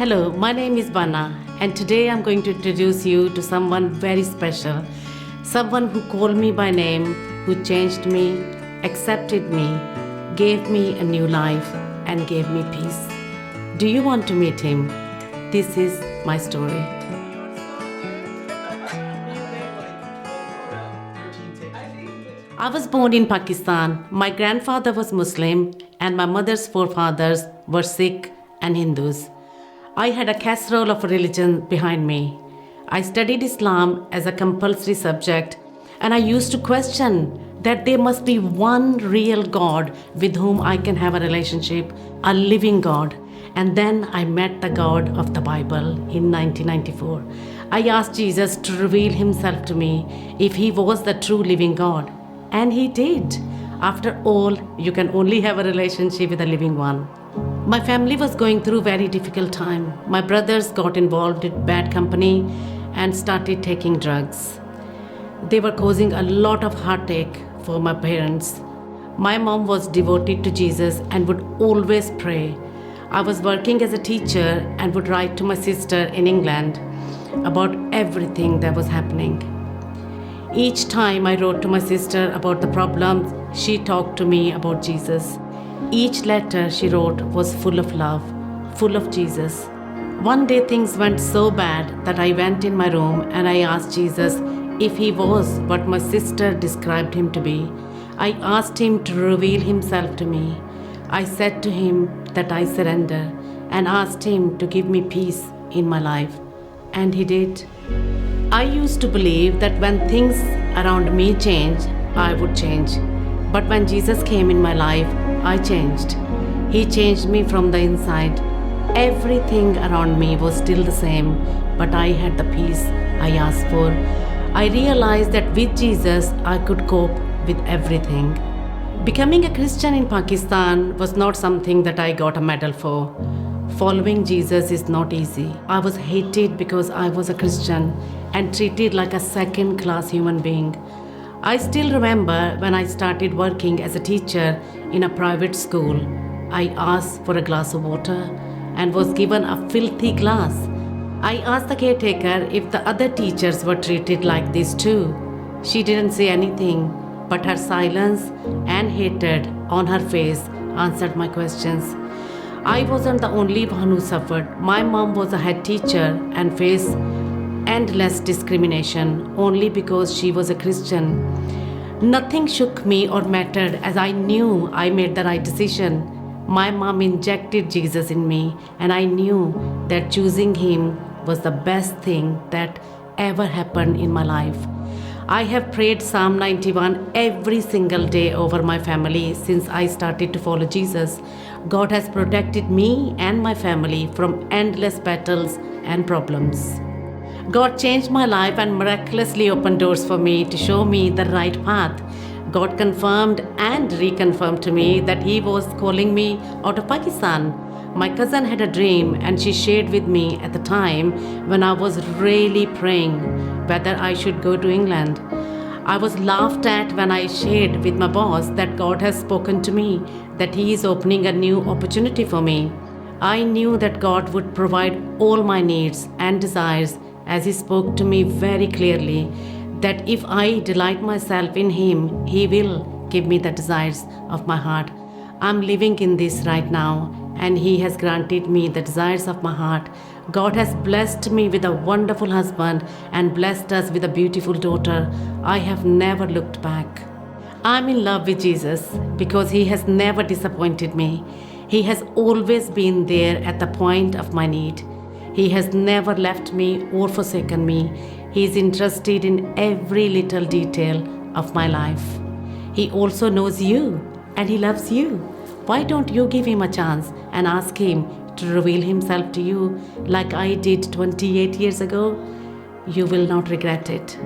Hello, my name is Banah, and today I'm going to introduce you to someone very special. Someone who called me by name, who changed me, accepted me, gave me a new life, and gave me peace. Do you want to meet him? This is my story. I was born in Pakistan. My grandfather was Muslim, and my mother's forefathers were Sikh and Hindus. I had a casserole of religion behind me. I studied Islam as a compulsory subject, and I used to question that there must be one real God with whom I can have a relationship, a living God. And then I met the God of the Bible in 1994. I asked Jesus to reveal himself to me if he was the true living God. And he did. After all, you can only have a relationship with a living one. My family was going through a very difficult time. My brothers got involved in bad company and started taking drugs. They were causing a lot of heartache for my parents. My mom was devoted to Jesus and would always pray. I was working as a teacher and would write to my sister in England about everything that was happening. Each time I wrote to my sister about the problems, she talked to me about Jesus. Each letter she wrote was full of love, full of Jesus. One day things went so bad that I went in my room and I asked Jesus if he was what my sister described him to be. I asked him to reveal himself to me. I said to him that I surrender and asked him to give me peace in my life. And he did. I used to believe that when things around me changed, I would change. But when Jesus came in my life, I changed. He changed me from the inside. Everything around me was still the same, but I had the peace I asked for. I realized that with Jesus, I could cope with everything. Becoming a Christian in Pakistan was not something that I got a medal for. Following Jesus is not easy. I was hated because I was a Christian and treated like a second-class human being. I still remember when I started working as a teacher in a private school. I asked for a glass of water and was given a filthy glass. I asked the caretaker if the other teachers were treated like this too. She didn't say anything, but her silence and hatred on her face answered my questions. I wasn't the only one who suffered. My mom was a head teacher and faced endless discrimination only because she was a Christian. Nothing shook me or mattered as I knew I made the right decision. My mom injected Jesus in me, and I knew that choosing him was the best thing that ever happened in my life. I have prayed Psalm 91 every single day over my family since I started to follow Jesus. God has protected me and my family from endless battles and problems. God changed my life and miraculously opened doors for me to show me the right path. God confirmed and reconfirmed to me that he was calling me out of Pakistan. My cousin had a dream and she shared with me at the time when I was really praying whether I should go to England. I was laughed at when I shared with my boss that God has spoken to me, that he is opening a new opportunity for me. I knew that God would provide all my needs and desires as he spoke to me very clearly that if I delight myself in him, he will give me the desires of my heart. I'm living in this right now, and he has granted me the desires of my heart. God has blessed me with a wonderful husband and blessed us with a beautiful daughter. I have never looked back. I'm in love with Jesus because he has never disappointed me. He has always been there at the point of my need. He has never left me or forsaken me. He is interested in every little detail of my life. He also knows you and he loves you. Why don't you give him a chance and ask him to reveal himself to you like I did 28 years ago? You will not regret it.